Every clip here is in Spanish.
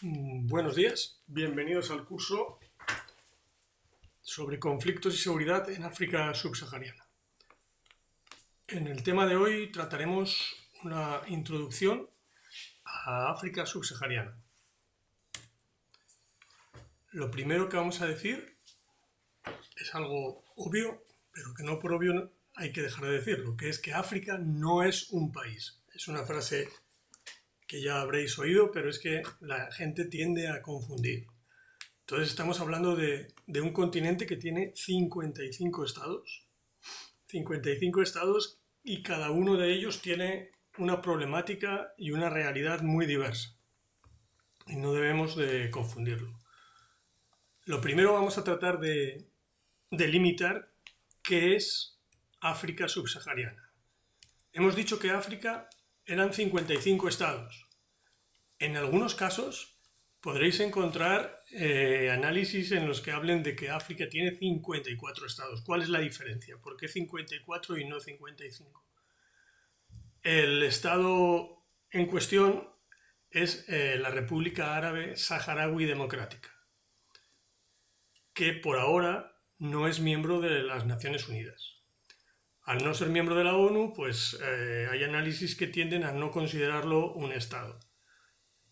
Buenos días, bienvenidos al curso sobre conflictos y seguridad en África subsahariana. En el tema de hoy trataremos una introducción a África subsahariana. Lo primero que vamos a decir es algo obvio, pero que no por obvio hay que dejar de decirlo, que es que África no es un país. Es una frase que ya habréis oído, pero es que la gente tiende a confundir. Entonces estamos hablando de un continente que tiene 55 estados. 55 estados y cada uno de ellos tiene una problemática y una realidad muy diversa. Y no debemos de confundirlo. Lo primero vamos a tratar de delimitar qué es África subsahariana. Hemos dicho que África eran 55 estados. En algunos casos podréis encontrar análisis en los que hablen de que África tiene 54 estados. ¿Cuál es la diferencia? ¿Por qué 54 y no 55? El estado en cuestión es la República Árabe Saharaui Democrática, que por ahora no es miembro de las Naciones Unidas. Al no ser miembro de la ONU, pues hay análisis que tienden a no considerarlo un estado.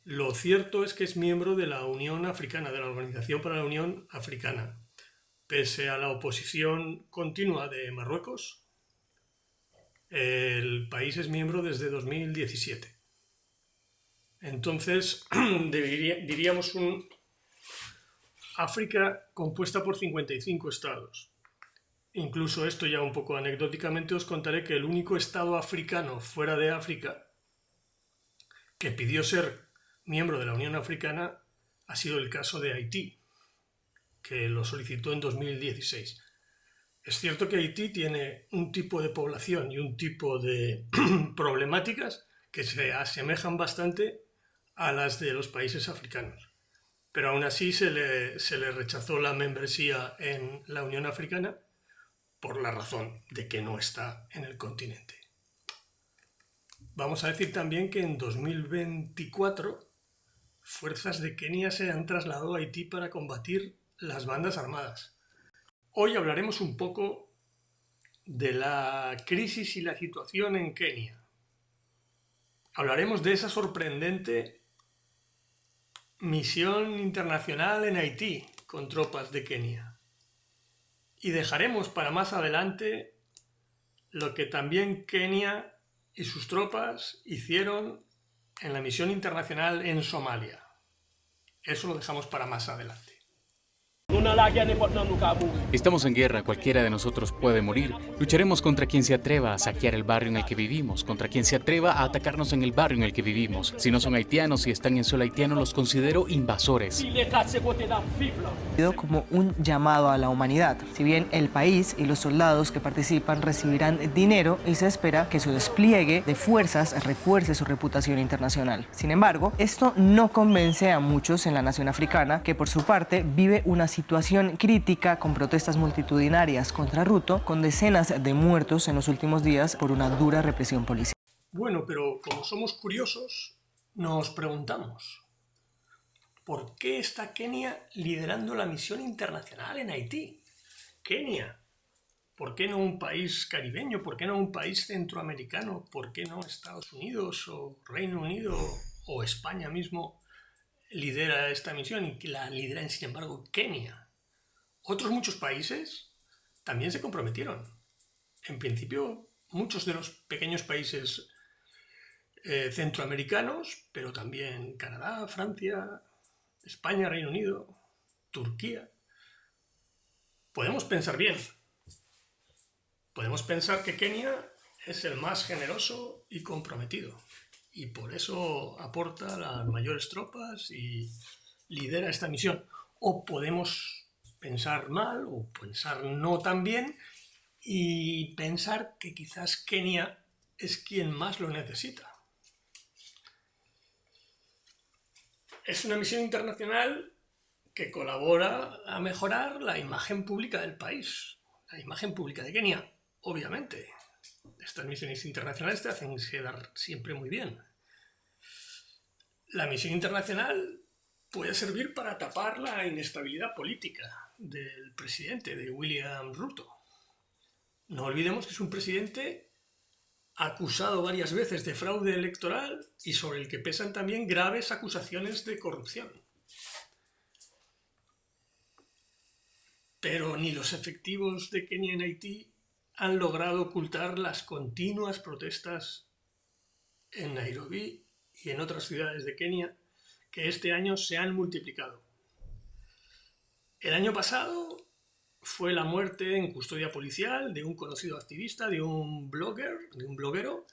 Lo cierto es que es miembro de la Unión Africana, de la Organización para la Unión Africana. Pese a la oposición continua de Marruecos, el país es miembro desde 2017. Entonces, diríamos un África compuesta por 55 estados. Incluso esto ya un poco anecdóticamente os contaré que el único estado africano fuera de África que pidió ser miembro de la Unión Africana ha sido el caso de Haití, que lo solicitó en 2016. Es cierto que Haití tiene un tipo de población y un tipo de problemáticas que se asemejan bastante a las de los países africanos. Pero aún así se le rechazó la membresía en la Unión Africana por la razón de que no está en el continente. Vamos a decir también que en 2024 fuerzas de Kenia se han trasladado a Haití para combatir las bandas armadas. Hoy hablaremos un poco de la crisis y la situación en Kenia. Hablaremos de esa sorprendente misión internacional en Haití con tropas de Kenia. Y dejaremos para más adelante lo que también Kenia y sus tropas hicieron en la misión internacional en Somalia. Eso lo dejamos para más adelante. Estamos en guerra, cualquiera de nosotros puede morir. Lucharemos contra quien se atreva a saquear el barrio en el que vivimos, contra quien se atreva a atacarnos en el barrio en el que vivimos. Si no son haitianos y están en suelo haitiano, los considero invasores. Como un llamado a la humanidad. Si bien el país y los soldados que participan recibirán dinero y se espera que su despliegue de fuerzas refuerce su reputación internacional. Sin embargo, esto no convence a muchos en la nación africana, que por su parte vive una situación crítica con protestas multitudinarias contra Ruto, con decenas de muertos en los últimos días por una dura represión policial. Bueno, pero como somos curiosos, nos preguntamos, ¿por qué está Kenia liderando la misión internacional en Haití? Kenia. ¿Por qué no un país caribeño? ¿Por qué no un país centroamericano? ¿Por qué no Estados Unidos o Reino Unido o España mismo lidera esta misión y que la lidera, sin embargo, Kenia? Otros muchos países también se comprometieron. En principio, muchos de los pequeños países centroamericanos, pero también Canadá, Francia, España, Reino Unido, Turquía. Podemos pensar bien. Podemos pensar que Kenia es el más generoso y comprometido y por eso aporta las mayores tropas y lidera esta misión. O podemos pensar mal o pensar no tan bien y pensar que quizás Kenia es quien más lo necesita. Es una misión internacional que colabora a mejorar la imagen pública del país, la imagen pública de Kenia, obviamente. Estas misiones internacionales te hacen quedar siempre muy bien. La misión internacional puede servir para tapar la inestabilidad política del presidente, de William Ruto. No olvidemos que es un presidente acusado varias veces de fraude electoral y sobre el que pesan también graves acusaciones de corrupción. Pero ni los efectivos de Kenia en Haití han logrado ocultar las continuas protestas en Nairobi y en otras ciudades de Kenia que este año se han multiplicado. El año pasado fue la muerte en custodia policial de un conocido activista, de un bloguero,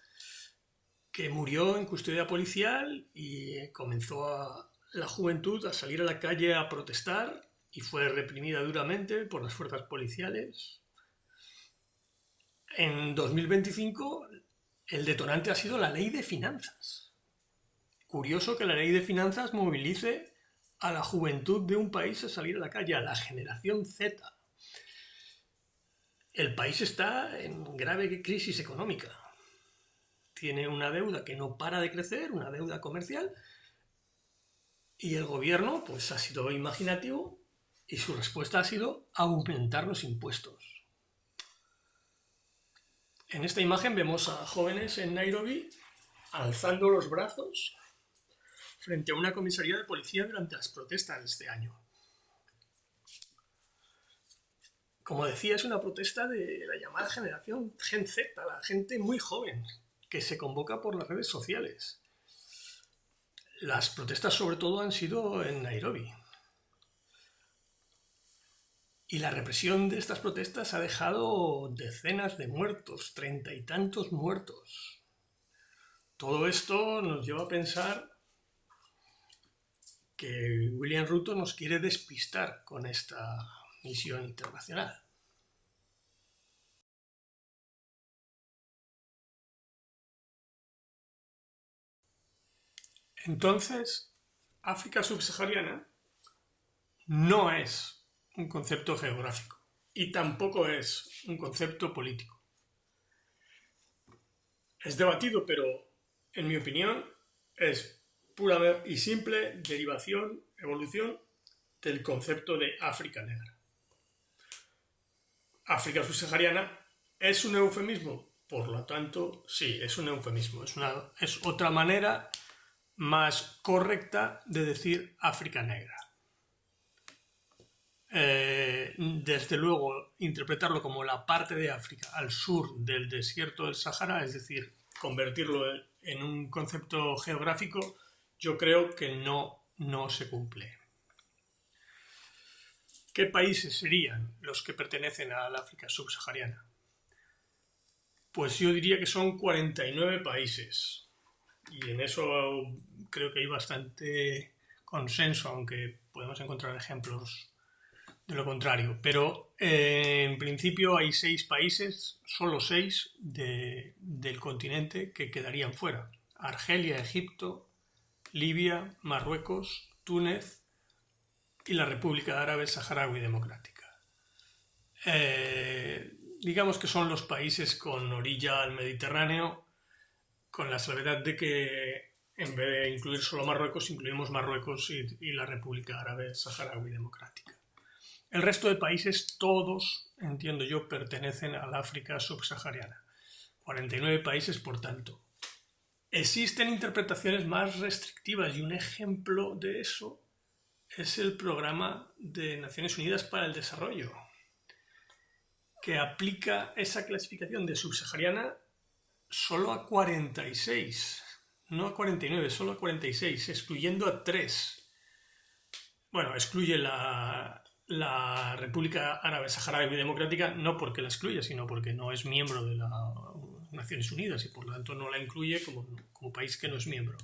que murió en custodia policial y comenzó la juventud a salir a la calle a protestar y fue reprimida duramente por las fuerzas policiales. En 2025 el detonante ha sido la ley de finanzas. Curioso que la ley de finanzas movilice a la juventud de un país a salir a la calle, a la generación Z. El país está en grave crisis económica. Tiene una deuda que no para de crecer, una deuda comercial, y el gobierno pues ha sido imaginativo y su respuesta ha sido aumentar los impuestos. En esta imagen vemos a jóvenes en Nairobi alzando los brazos frente a una comisaría de policía durante las protestas de este año. Como decía, es una protesta de la llamada generación Gen Z, la gente muy joven, que se convoca por las redes sociales. Las protestas sobre todo han sido en Nairobi. Y la represión de estas protestas ha dejado decenas de muertos, 30 y tantos muertos. Todo esto nos lleva a pensar que William Ruto nos quiere despistar con esta misión internacional. Entonces, África subsahariana no es un concepto geográfico y tampoco es un concepto político. Es debatido, pero en mi opinión es pura y simple derivación, evolución del concepto de África negra. África subsahariana es un eufemismo, por lo tanto, sí, es un eufemismo, es otra manera más correcta de decir África negra. Desde luego, interpretarlo como la parte de África al sur del desierto del Sahara, es decir, convertirlo en un concepto geográfico, yo creo que no se cumple. ¿Qué países serían los que pertenecen a la África subsahariana? Pues yo diría que son 49 países. Y en eso creo que hay bastante consenso, aunque podemos encontrar ejemplos de lo contrario. Pero en principio hay 6 países, solo 6 del continente que quedarían fuera. Argelia, Egipto, Libia, Marruecos, Túnez y la República Árabe Saharaui Democrática. Digamos que son los países con orilla al Mediterráneo, con la salvedad de que en vez de incluir solo Marruecos, incluimos Marruecos y la República Árabe Saharaui Democrática. El resto de países, todos, entiendo yo, pertenecen a la África subsahariana. 49 países, por tanto. Existen interpretaciones más restrictivas y un ejemplo de eso es el Programa de Naciones Unidas para el Desarrollo, que aplica esa clasificación de subsahariana solo a 46, no a 49, solo a 46, excluyendo a 3. Bueno, excluye la República Árabe Saharaui Democrática no porque la excluya, sino porque no es miembro de las Naciones Unidas y por lo tanto no la incluye como país que no es miembro.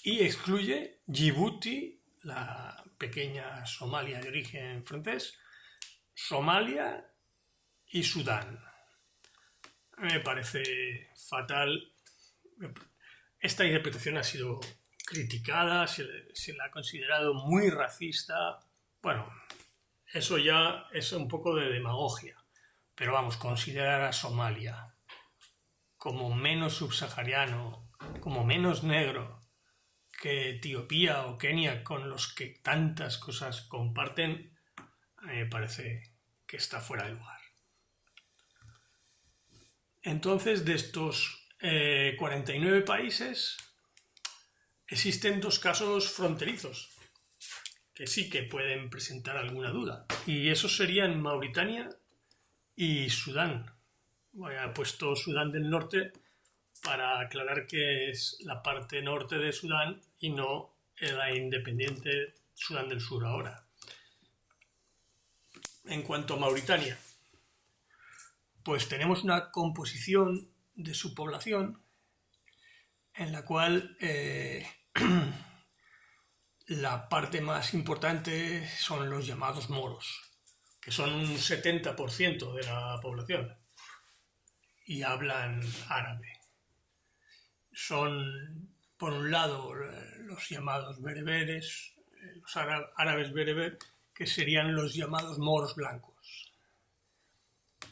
Y excluye Djibouti, la pequeña Somalia de origen francés, Somalia y Sudán. Me parece fatal. Esta interpretación ha sido criticada, se la ha considerado muy racista. Bueno, eso ya es un poco de demagogia. Pero vamos, considerar a Somalia como menos subsahariano, como menos negro que Etiopía o Kenia, con los que tantas cosas comparten, me parece que está fuera de lugar. Entonces, de estos 49 países, existen 2 casos fronterizos que sí que pueden presentar alguna duda, y esos serían Mauritania y Sudán. He puesto Sudán del Norte para aclarar que es la parte norte de Sudán y no la independiente Sudán del Sur ahora. En cuanto a Mauritania, pues tenemos una composición de su población en la cual la parte más importante son los llamados moros, que son un 70% de la población y hablan árabe. Son, por un lado, los llamados bereberes, los árabes bereber, que serían los llamados moros blancos.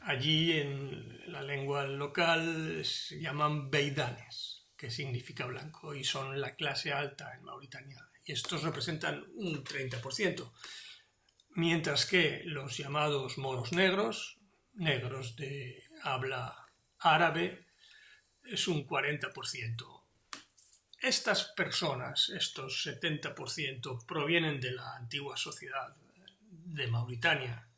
Allí, en la lengua local, se llaman beidanes, que significa blanco, y son la clase alta en Mauritania. Y estos representan un 30%, mientras que los llamados moros negros, negros de habla árabe, es un 40%. Estas personas, estos 70%, provienen de la antigua sociedad de Mauritania,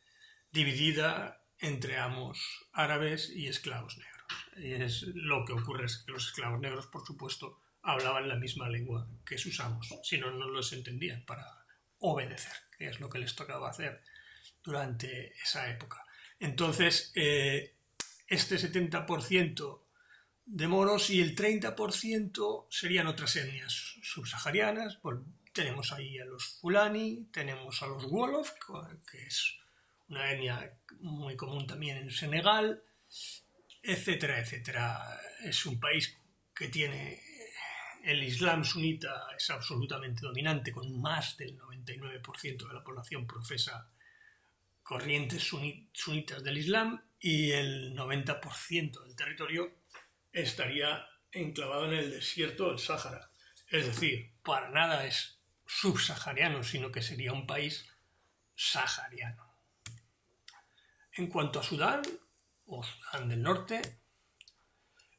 dividida entre amos árabes y esclavos negros. Y lo que ocurre es que los esclavos negros, por supuesto, hablaban la misma lengua que sus amos, si no, no los entendían para obedecer, que es lo que les tocaba hacer durante esa época. Entonces, este 70% de moros y el 30% serían otras etnias subsaharianas. Pues tenemos ahí a los Fulani, tenemos a los Wolof, que es una etnia muy común también en Senegal, etcétera, etcétera. Es un país que tiene el Islam sunita, es absolutamente dominante, con más del 99% de la población profesa corrientes sunitas del Islam, y el 90% del territorio estaría enclavado en el desierto del Sáhara. Es decir, para nada es subsahariano, sino que sería un país sahariano. En cuanto a Sudán, o Sudán del Norte,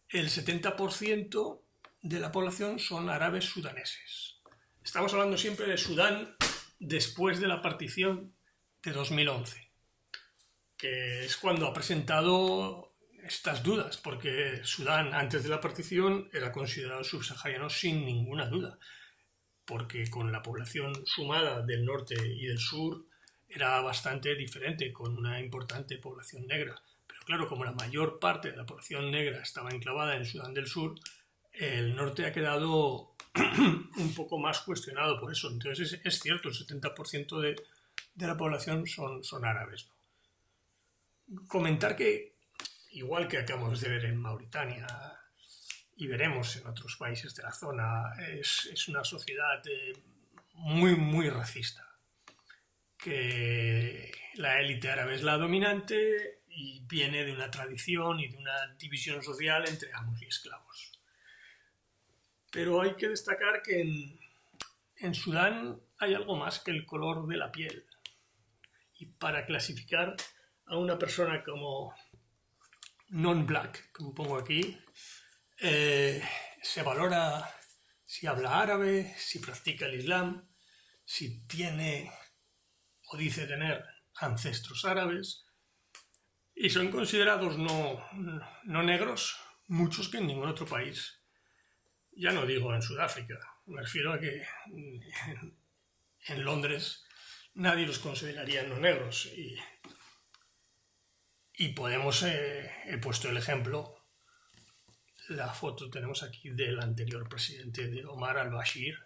el 70% de la población son árabes sudaneses. Estamos hablando siempre de Sudán después de la partición de 2011, que es cuando ha presentado estas dudas, porque Sudán antes de la partición era considerado subsahariano sin ninguna duda, porque con la población sumada del norte y del sur era bastante diferente, con una importante población negra. Pero claro, como la mayor parte de la población negra estaba enclavada en Sudán del Sur, el norte ha quedado un poco más cuestionado por eso. Entonces es cierto, el 70% de la población son árabes, ¿no? Comentar que, igual que acabamos de ver en Mauritania y veremos en otros países de la zona, es una sociedad muy, muy racista, que la élite árabe es la dominante y viene de una tradición y de una división social entre amos y esclavos. Pero hay que destacar que en Sudán hay algo más que el color de la piel. Y para clasificar a una persona como non-black, como pongo aquí, se valora si habla árabe, si practica el Islam, si tiene o dice tener ancestros árabes, y son considerados no negros muchos que en ningún otro país. Ya no digo en Sudáfrica, me refiero a que en Londres nadie los consideraría no negros. Y podemos, he puesto el ejemplo, la foto tenemos aquí del anterior presidente de Omar al-Bashir,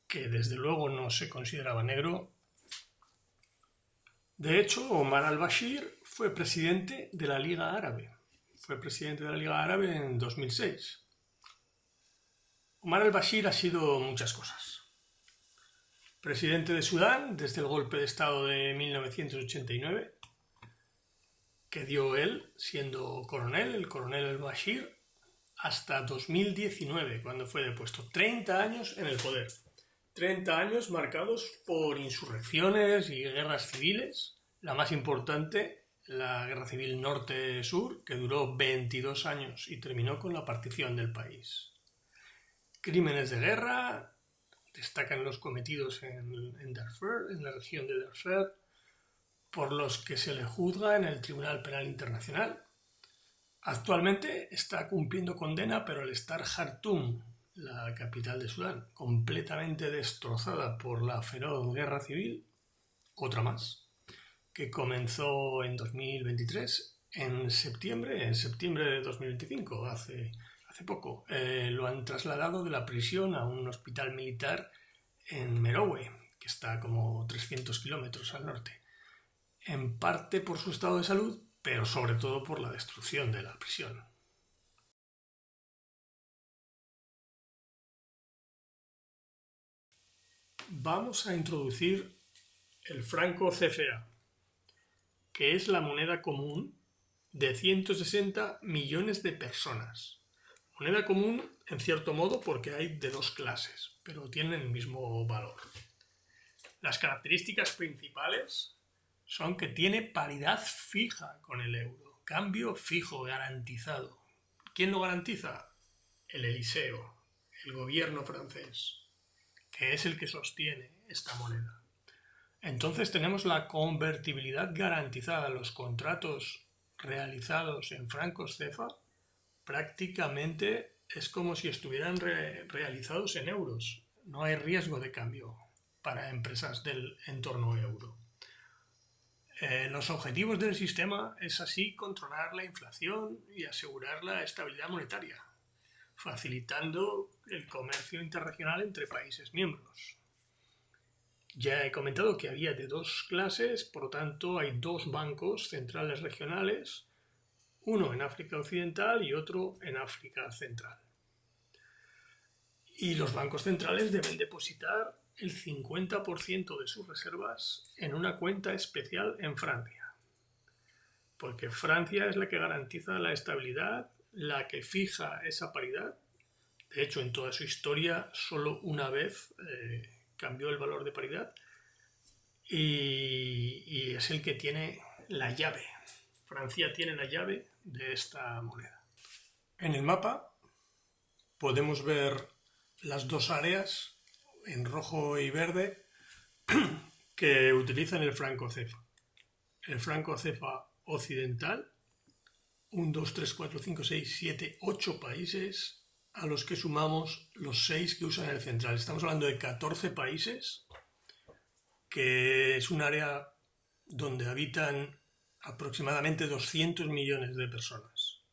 que desde luego no se consideraba negro. De hecho, Omar al-Bashir fue presidente de la Liga Árabe. Fue presidente de la Liga Árabe en 2006. Omar al-Bashir ha sido muchas cosas. Presidente de Sudán desde el golpe de Estado de 1989, que dio él siendo coronel, el coronel al-Bashir, hasta 2019, cuando fue depuesto. 30 años en el poder. 30 años marcados por insurrecciones y guerras civiles. La más importante, la Guerra Civil Norte-Sur, que duró 22 años y terminó con la partición del país. Crímenes de guerra, destacan los cometidos en Darfur, en la región de Darfur, por los que se le juzga en el Tribunal Penal Internacional. Actualmente está cumpliendo condena, pero al estar Jartum, la capital de Sudán, completamente destrozada por la feroz guerra civil, otra más, que comenzó en 2023, en septiembre de 2025, hace poco, lo han trasladado de la prisión a un hospital militar en Merowe, que está como 300 kilómetros al norte, en parte por su estado de salud, pero sobre todo por la destrucción de la prisión. Vamos a introducir el franco CFA, que es la moneda común de 160 millones de personas. Moneda común, en cierto modo, porque hay de dos clases, pero tienen el mismo valor. Las características principales son que tiene paridad fija con el euro, cambio fijo, garantizado. ¿Quién lo garantiza? El Eliseo, el gobierno francés, que es el que sostiene esta moneda. Entonces tenemos la convertibilidad garantizada. Los contratos realizados en francos CFA prácticamente es como si estuvieran realizados en euros. No hay riesgo de cambio para empresas del entorno euro. Los objetivos del sistema es así controlar la inflación y asegurar la estabilidad monetaria, facilitando el comercio internacional entre países miembros. Ya he comentado que había de dos clases, por lo tanto hay dos bancos centrales regionales, uno en África Occidental y otro en África Central. Y los bancos centrales deben depositar el 50% de sus reservas en una cuenta especial en Francia, porque Francia es la que garantiza la estabilidad, la que fija esa paridad. De hecho, en toda su historia, solo una vez cambió el valor de paridad y es el que tiene la llave. Francia tiene la llave de esta moneda. En el mapa podemos ver las dos áreas en rojo y verde que utilizan el franco CFA. El franco CFA occidental, 1, 2, 3, 4, 5, 6, 7, 8 países a los que sumamos los 6 que usan el central. Estamos hablando de 14 países, que es un área donde habitan aproximadamente 200 millones de personas.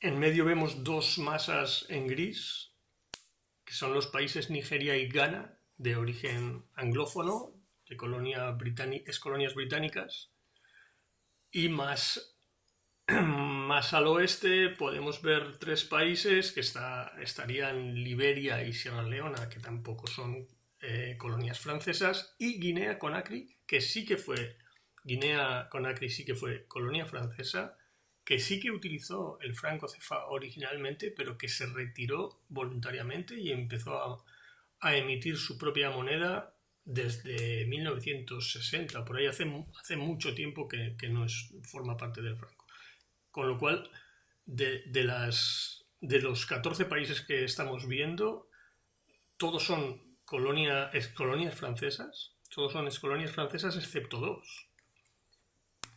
En medio vemos dos masas en gris, que son los países Nigeria y Ghana, de origen anglófono, de colonias británicas, y más al oeste podemos ver 3 países que estarían Liberia y Sierra Leona, que tampoco son colonias francesas, y Guinea-Conakry, que sí que fue colonia francesa, que sí que utilizó el franco CFA originalmente, pero que se retiró voluntariamente y empezó a emitir su propia moneda desde 1960, por ahí hace mucho tiempo que no forma parte del franco. Con lo cual, de los 14 países que estamos viendo, todos son colonias francesas, excepto 2.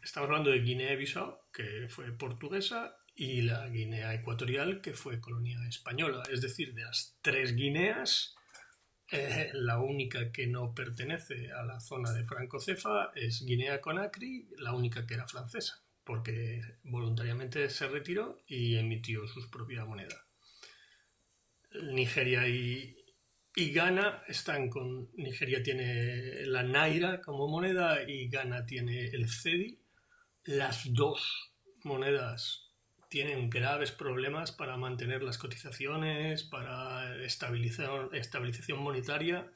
Estamos hablando de Guinea-Bissau, que fue portuguesa, y la Guinea Ecuatorial, que fue colonia española. Es decir, de las 3 Guineas, la única que no pertenece a la zona de franco CFA es Guinea-Conakry, la única que era francesa, porque voluntariamente se retiró y emitió su propia moneda. Nigeria y Ghana Nigeria tiene la Naira como moneda y Ghana tiene el Cedi. Las dos monedas tienen graves problemas para mantener las cotizaciones, para estabilización monetaria.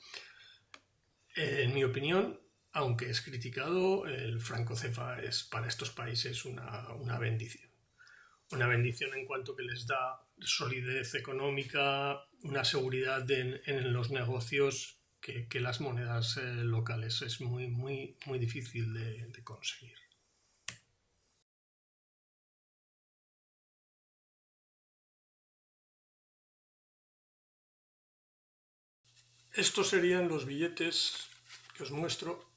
En mi opinión, aunque es criticado, el franco CFA es para estos países una bendición. Una bendición en cuanto que les da solidez económica, una seguridad en los negocios que las monedas locales es muy, muy, muy difícil de conseguir. Estos serían los billetes que os muestro.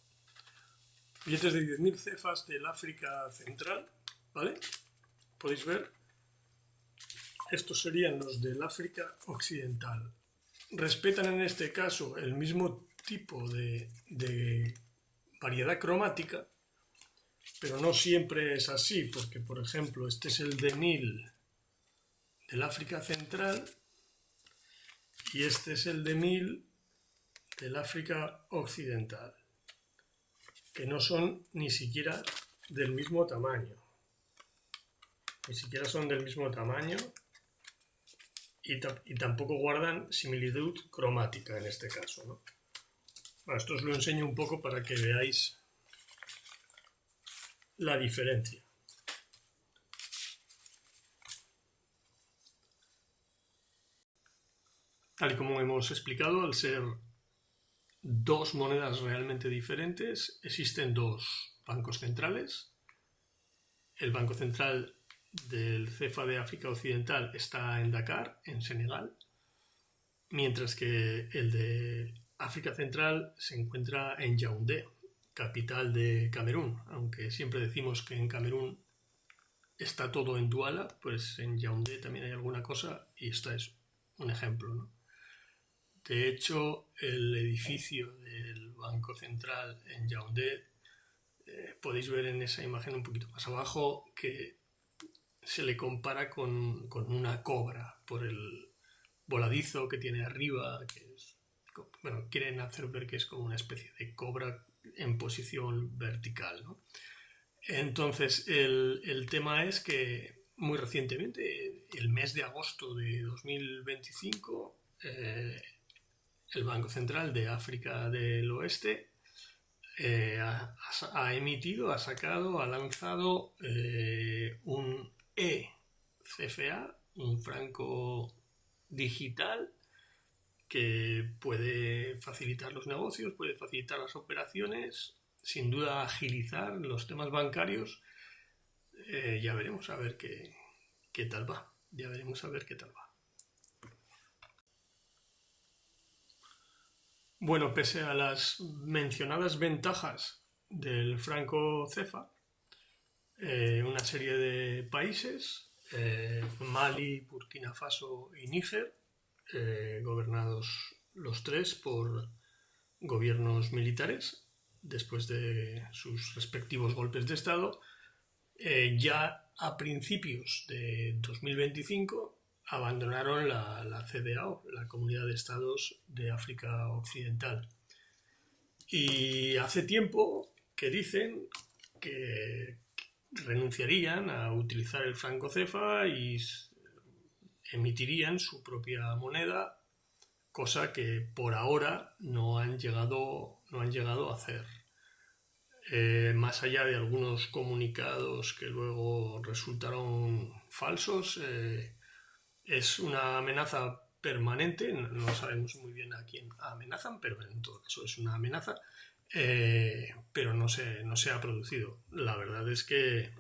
Billetes de 10.000 cefas del África Central, ¿vale? Podéis ver. Estos serían los del África Occidental. Respetan en este caso el mismo tipo de variedad cromática, pero no siempre es así, porque por ejemplo este es el de 1000 del África Central y este es el de 1000 del África Occidental, que no son ni siquiera del mismo tamaño. Ni siquiera son del mismo tamaño y tampoco guardan similitud cromática en este caso, ¿no? Bueno, esto os lo enseño un poco para que veáis la diferencia. Tal y como hemos explicado, al ser dos monedas realmente diferentes, existen dos bancos centrales. El Banco Central del CFA de África Occidental está en Dakar, en Senegal, mientras que el de África Central se encuentra en Yaoundé, capital de Camerún. Aunque siempre decimos que en Camerún está todo en Duala, pues en Yaoundé también hay alguna cosa y esta es un ejemplo, ¿no? De hecho, el edificio del Banco Central en Yaoundé, podéis ver en esa imagen un poquito más abajo que se le compara con una cobra por el voladizo que tiene arriba, que es, bueno, quieren hacer ver que es como una especie de cobra en posición vertical, ¿no? Entonces, el tema es que muy recientemente, el mes de agosto de 2025, el Banco Central de África del Oeste ha sacado, ha lanzado un eCFA, un franco digital que puede facilitar los negocios, puede facilitar las operaciones, sin duda agilizar los temas bancarios. Ya veremos a ver qué tal va. Ya veremos a ver qué tal va. Bueno, pese a las mencionadas ventajas del franco CFA, una serie de países, Mali, Burkina Faso y Níger, gobernados los tres por gobiernos militares, después de sus respectivos golpes de Estado, ya a principios de 2025 abandonaron la CEDEAO, la Comunidad de Estados de África Occidental. Y hace tiempo que dicen que renunciarían a utilizar el franco CFA y emitirían su propia moneda, cosa que por ahora no han llegado a hacer. Más allá de algunos comunicados que luego resultaron falsos, es una amenaza permanente, no sabemos muy bien a quién amenazan, pero en todo caso es una amenaza, pero no se ha producido. La verdad es que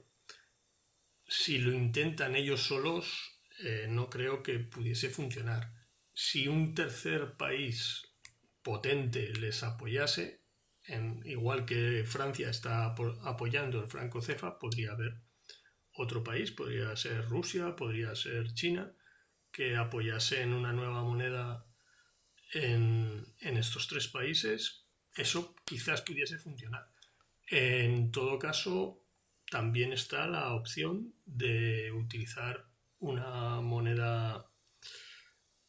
si lo intentan ellos solos, no creo que pudiese funcionar. Si un tercer país potente les apoyase, igual que Francia está apoyando el franco CFA, podría haber otro país, podría ser Rusia, podría ser China, que apoyasen una nueva moneda en estos tres países. Eso quizás pudiese funcionar. En todo caso, también está la opción de utilizar una moneda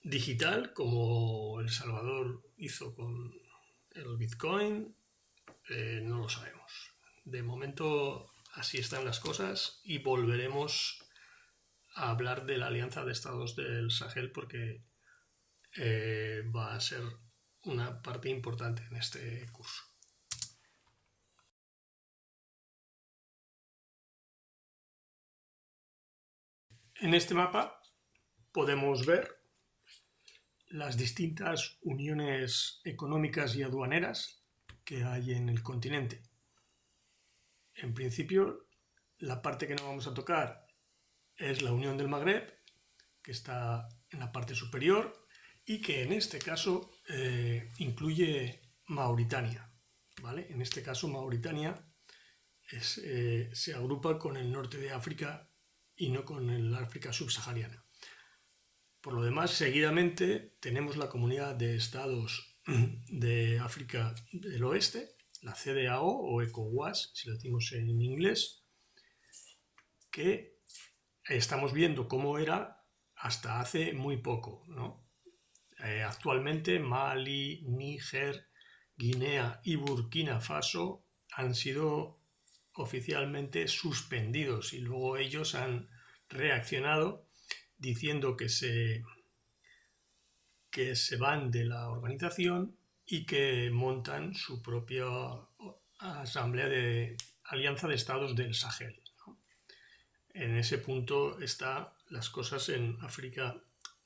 digital, como El Salvador hizo con el Bitcoin. No lo sabemos. De momento así están las cosas y volveremos a hablar de la Alianza de Estados del Sahel porque va a ser una parte importante en este curso. En este mapa podemos ver las distintas uniones económicas y aduaneras que hay en el continente. En principio, la parte que no vamos a tocar es la Unión del Magreb, que está en la parte superior y que en este caso incluye Mauritania, ¿vale? En este caso Mauritania se agrupa con el norte de África y no con el África subsahariana. Por lo demás, seguidamente tenemos la Comunidad de Estados de África del Oeste, la CEDEAO o ECOWAS, si lo decimos en inglés, que estamos viendo cómo era hasta hace muy poco, ¿no? Actualmente Mali, Níger, Guinea y Burkina Faso han sido oficialmente suspendidos y luego ellos han reaccionado diciendo que se van de la organización y que montan su propia asamblea de Alianza de Estados del Sahel, ¿no? En ese punto están las cosas en África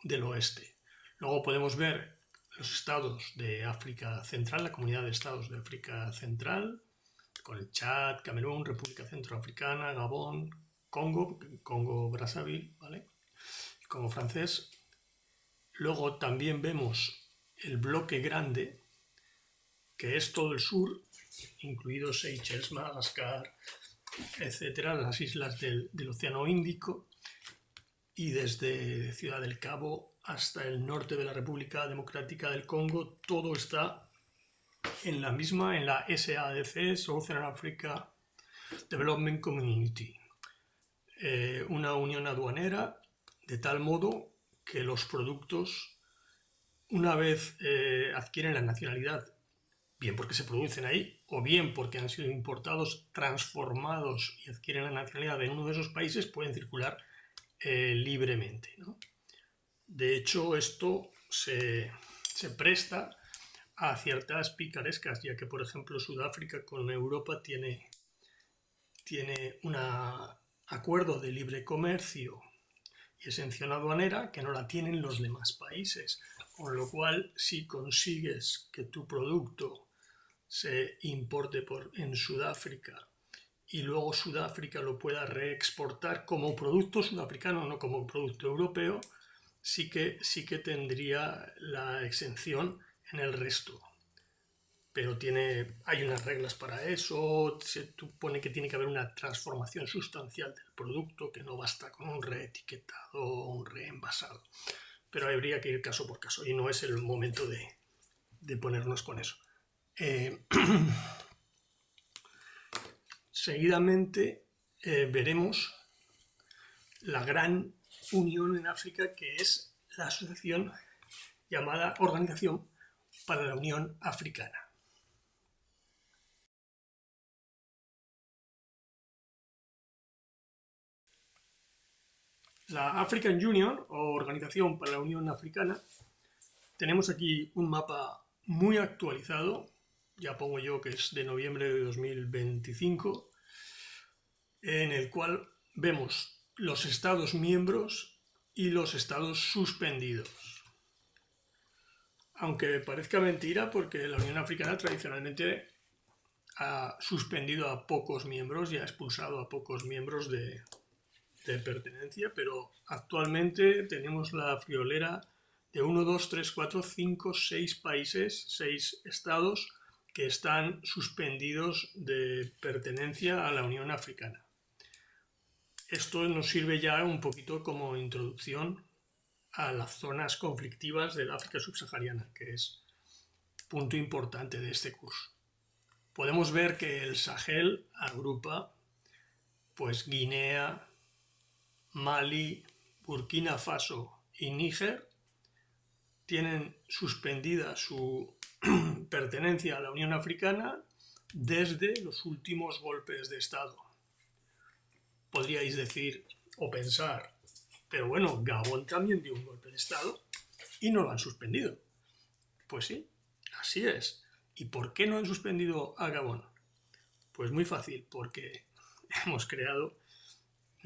del Oeste. Luego podemos ver los estados de África Central, la Comunidad de Estados de África Central, con el Chad, Camerún, República Centroafricana, Gabón, Congo Brazzaville, ¿vale? Congo francés. Luego también vemos el bloque grande, que es todo el sur, incluidos Seychelles, Madagascar, etcétera, las islas del Océano Índico, y desde Ciudad del Cabo hasta el norte de la República Democrática del Congo, todo está en la SADC, Southern Africa Development Community, una unión aduanera de tal modo que los productos, una vez adquieren la nacionalidad, bien porque se producen ahí o bien porque han sido importados, transformados y adquieren la nacionalidad en uno de esos países, pueden circular libremente, ¿no? De hecho, esto se presta a ciertas picarescas, ya que, por ejemplo, Sudáfrica con Europa tiene un acuerdo de libre comercio y exención aduanera que no la tienen los demás países, con lo cual si consigues que tu producto se importe en Sudáfrica y luego Sudáfrica lo pueda reexportar como producto sudafricano, no como producto europeo, sí que tendría la exención en el resto. Pero hay unas reglas para eso, se supone que tiene que haber una transformación sustancial del producto, que no basta con un reetiquetado o un reenvasado. Pero habría que ir caso por caso y no es el momento de ponernos con eso. Seguidamente veremos la gran unión en África, que es la asociación llamada Organización para la Unión Africana. La African Union, o Organización para la Unión Africana, tenemos aquí un mapa muy actualizado, ya pongo yo que es de noviembre de 2025, en el cual vemos los estados miembros y los estados suspendidos. Aunque parezca mentira, porque la Unión Africana tradicionalmente ha suspendido a pocos miembros y ha expulsado a pocos miembros de pertenencia, pero actualmente tenemos la friolera de 1, 2, 3, 4, 5, 6 países, 6 estados que están suspendidos de pertenencia a la Unión Africana. Esto nos sirve ya un poquito como introducción a las zonas conflictivas del África subsahariana, que es punto importante de este curso. Podemos ver que el Sahel agrupa pues Guinea, Mali, Burkina Faso y Níger. Tienen suspendida su pertenencia a la Unión Africana desde los últimos golpes de Estado. Podríais decir o pensar, pero bueno, Gabón también dio un golpe de Estado y no lo han suspendido. Pues sí, así es. ¿Y por qué no han suspendido a Gabón? Pues muy fácil, porque hemos creado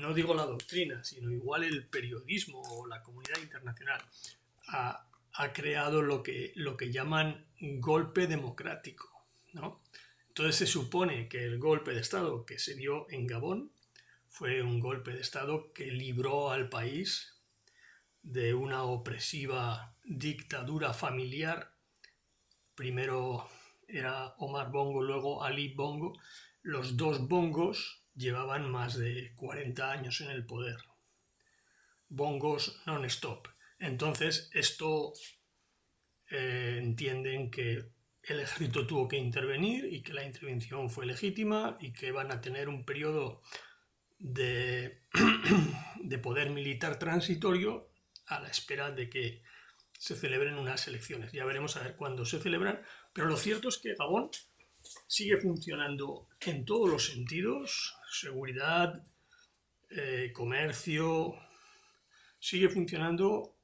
no digo la doctrina, sino igual el periodismo o la comunidad internacional, ha creado lo que llaman golpe democrático, ¿no? Entonces se supone que el golpe de Estado que se dio en Gabón fue un golpe de Estado que libró al país de una opresiva dictadura familiar. Primero era Omar Bongo, luego Ali Bongo. Los dos Bongos llevaban más de 40 años en el poder. Bongos non-stop. Entonces, esto entienden que el ejército tuvo que intervenir y que la intervención fue legítima y que van a tener un periodo de poder militar transitorio a la espera de que se celebren unas elecciones. Ya veremos a ver cuándo se celebran, pero lo cierto es que Gabón sigue funcionando en todos los sentidos, seguridad, comercio, sigue funcionando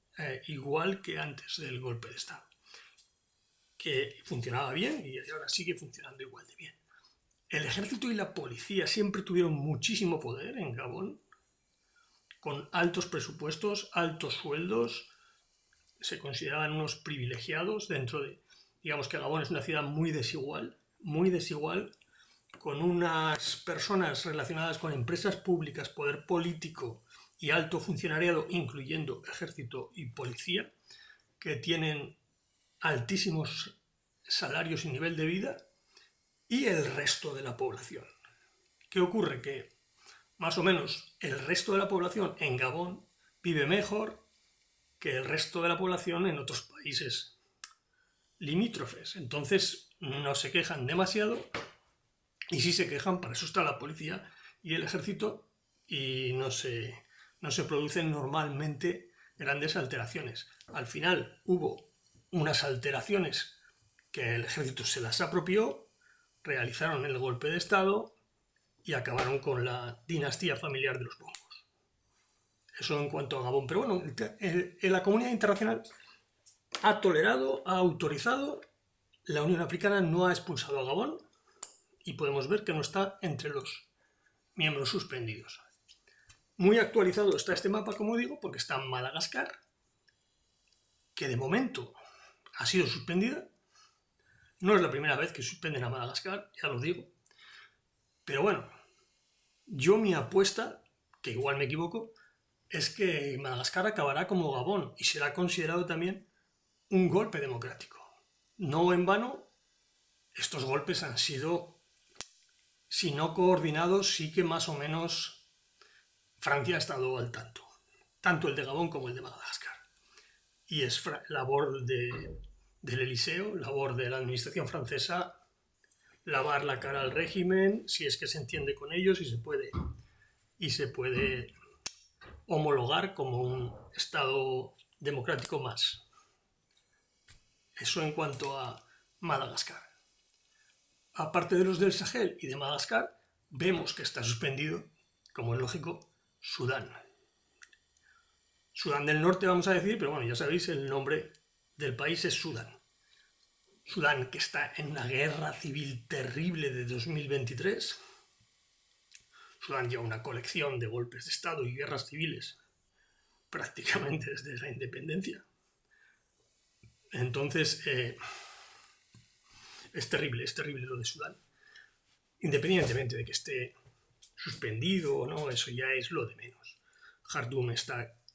igual que antes del golpe de Estado, que funcionaba bien y ahora sigue funcionando igual de bien. El ejército y la policía siempre tuvieron muchísimo poder en Gabón, con altos presupuestos, altos sueldos, se consideraban unos privilegiados dentro de, digamos que Gabón es una ciudad muy desigual, con unas personas relacionadas con empresas públicas, poder político y alto funcionariado, incluyendo ejército y policía, que tienen altísimos salarios y nivel de vida, y el resto de la población. ¿Qué ocurre? Que más o menos el resto de la población en Gabón vive mejor que el resto de la población en otros países limítrofes. Entonces no se quejan demasiado, y si se quejan, para eso está la policía y el ejército, y no se producen normalmente grandes alteraciones. Al final hubo unas alteraciones que el ejército se las apropió, realizaron el golpe de Estado y acabaron con la dinastía familiar de los Bongos. Eso en cuanto a Gabón. Pero bueno, la comunidad internacional ha tolerado, ha autorizado. La Unión Africana no ha expulsado a Gabón y podemos ver que no está entre los miembros suspendidos. Muy actualizado está este mapa, como digo, porque está Madagascar, que de momento ha sido suspendida. No es la primera vez que suspenden a Madagascar, ya lo digo. Pero bueno, mi apuesta, que igual me equivoco, es que Madagascar acabará como Gabón y será considerado también un golpe democrático. No en vano, estos golpes han sido, si no coordinados, sí que más o menos Francia ha estado al tanto. Tanto el de Gabón como el de Madagascar. Y es labor del Eliseo, labor de la administración francesa, lavar la cara al régimen, si es que se entiende con ellos y se puede homologar como un Estado democrático más. Eso en cuanto a Madagascar. Aparte de los del Sahel y de Madagascar, vemos que está suspendido, como es lógico, Sudán. Sudán del Norte, vamos a decir, pero bueno, ya sabéis, el nombre del país es Sudán. Sudán, que está en una guerra civil terrible de 2023. Sudán lleva una colección de golpes de Estado y guerras civiles prácticamente desde la independencia. Entonces, es terrible lo de Sudán. Independientemente de que esté suspendido o no, eso ya es lo de menos.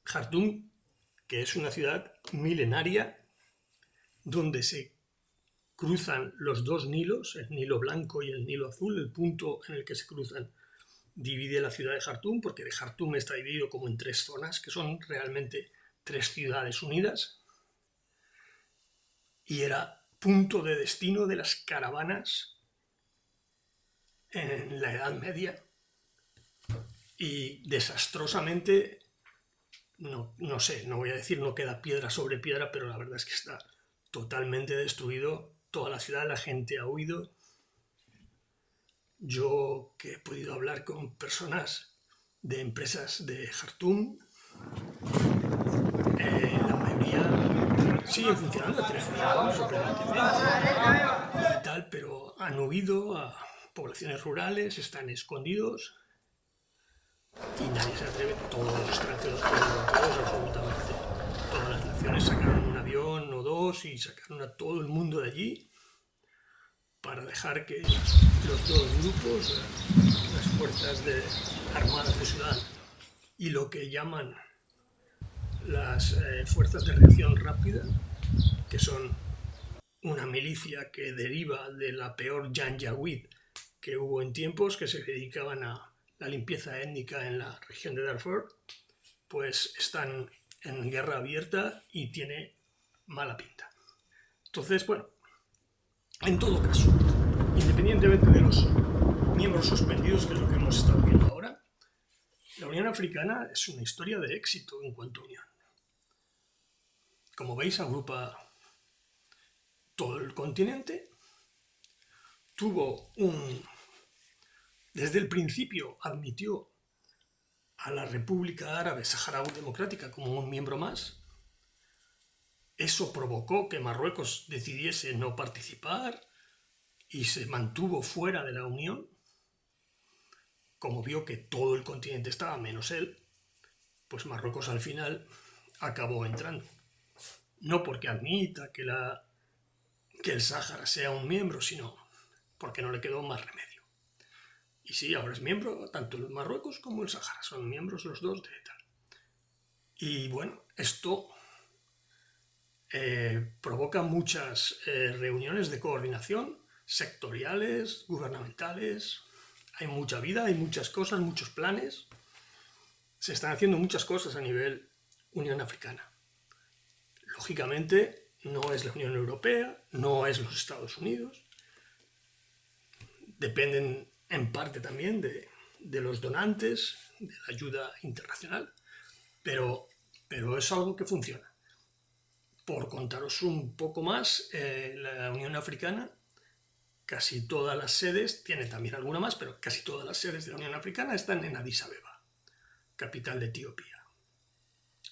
Jartum, que es una ciudad milenaria donde se cruzan los dos Nilos, el Nilo Blanco y el Nilo Azul. El punto en el que se cruzan divide la ciudad de Jartum, porque de Jartum está dividido como en tres zonas, que son realmente tres ciudades unidas, y era punto de destino de las caravanas en la Edad Media, y desastrosamente, no sé, no voy a decir no queda piedra sobre piedra, pero la verdad es que está totalmente destruido toda la ciudad, la gente ha huido. Yo, que he podido hablar con personas de empresas de Jartum, la mayoría siguen funcionando, telefonaban permanentemente y tal, pero han huido a poblaciones rurales, están escondidos. y nadie se atreve, todos los extranjeros, todos absolutamente. Todas las naciones sacaron un avión o dos y sacaron a todo el mundo de allí para dejar que los dos grupos, las fuerzas armadas de Sudán y lo que llaman las fuerzas de reacción rápida, que son una milicia que deriva de la peor Janjaweed que hubo en tiempos, que se dedicaban a la limpieza étnica en la región de Darfur, pues están en guerra abierta y tiene mala pinta. Entonces, bueno, en todo caso, independientemente de los miembros suspendidos, que es lo que hemos estado viendo ahora, la Unión Africana es una historia de éxito en cuanto a unión. Como veis, agrupa todo el continente, desde el principio admitió a la República Árabe Saharaui Democrática como un miembro más. Eso provocó que Marruecos decidiese no participar y se mantuvo fuera de la Unión. Como vio que todo el continente estaba menos él, pues Marruecos al final acabó entrando. No porque admita que el Sáhara sea un miembro, sino porque no le quedó más remedio. Y sí, ahora es miembro, tanto el Marruecos como el Sáhara, son miembros los dos de tal. Y bueno, esto provoca muchas reuniones de coordinación, sectoriales, gubernamentales. Hay mucha vida, hay muchas cosas, muchos planes. Se están haciendo muchas cosas a nivel Unión Africana. Lógicamente, no es la Unión Europea, no es los Estados Unidos. Dependen en parte también de los donantes, de la ayuda internacional, pero es algo que funciona. Por contaros un poco más, la Unión Africana, casi todas las sedes, tiene también alguna más, pero casi todas las sedes de la Unión Africana están en Addis Abeba, capital de Etiopía.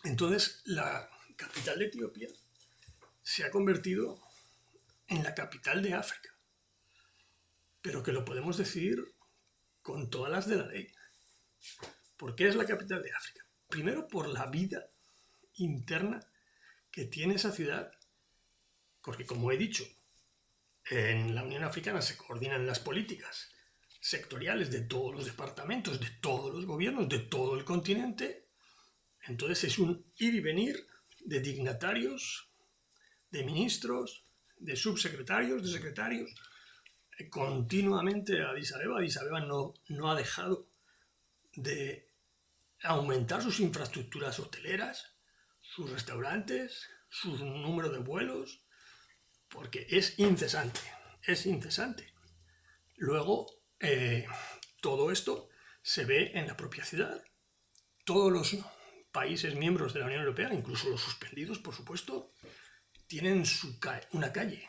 Entonces, la capital de Etiopía se ha convertido en la capital de África, pero que lo podemos decir con todas las de la ley. ¿Por qué es la capital de África? Primero, por la vida interna que tiene esa ciudad, porque como he dicho, en la Unión Africana se coordinan las políticas sectoriales de todos los departamentos, de todos los gobiernos, de todo el continente. Entonces es un ir y venir de dignatarios, de ministros, de subsecretarios, de secretarios, continuamente a Addis Abeba. Addis Abeba no ha dejado de aumentar sus infraestructuras hoteleras, sus restaurantes, su número de vuelos, porque es incesante, es incesante. Luego, todo esto se ve en la propia ciudad. Todos los países miembros de la Unión Europea, incluso los suspendidos, por supuesto, tienen una calle.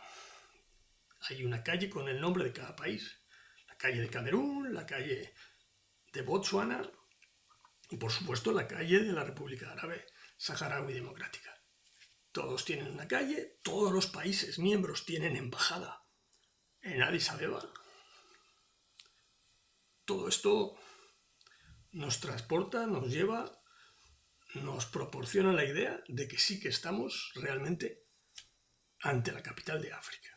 Hay una calle con el nombre de cada país. La calle de Camerún, la calle de Botsuana y, por supuesto, la calle de la República Árabe Saharaui Democrática. Todos tienen una calle, todos los países miembros tienen embajada en Addis Abeba. Todo esto nos transporta, nos lleva, nos proporciona la idea de que sí que estamos realmente ante la capital de África.